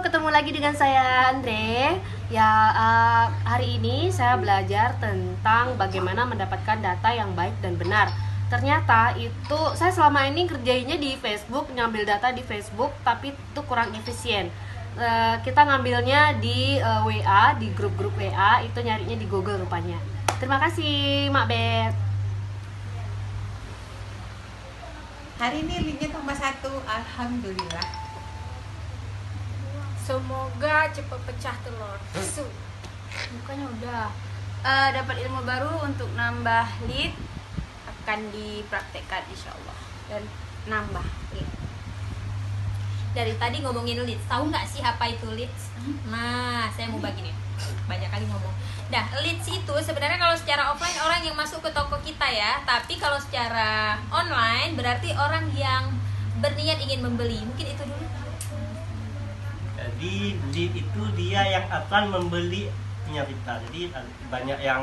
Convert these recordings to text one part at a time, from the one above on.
ketemu lagi dengan saya Andre. Ya, hari ini saya belajar tentang bagaimana mendapatkan data yang baik dan benar. Ternyata itu saya selama ini kerjanya di Facebook, ngambil data di Facebook, tapi itu kurang efisien. Kita ngambilnya di WA, di grup-grup WA, itu nyarinya di Google rupanya. Terima kasih, Mak Bet. Hari ini linknya tambah 1, alhamdulillah. Semoga cepat pecah telur. Bukannya udah dapat ilmu baru untuk nambah lead, akan dipraktekkan insyaallah dan nambah lead. Dari tadi ngomongin leads, tahu nggak sih apa itu leads? Nah, saya mau bagi nih, banyak kali ngomong. Nah, leads itu sebenarnya kalau secara offline orang yang masuk ke toko kita ya, tapi kalau secara online berarti orang yang berniat ingin membeli. Mungkin itu dulu. Jadi lead itu dia yang akan membeli punya kita. Jadi banyak yang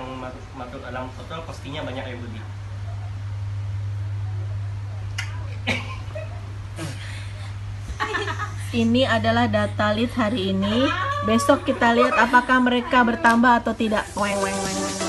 masuk dalam toko, pastinya banyak yang beli. Ini adalah data lead hari ini. Besok kita lihat apakah mereka bertambah atau tidak. Weng weng weng.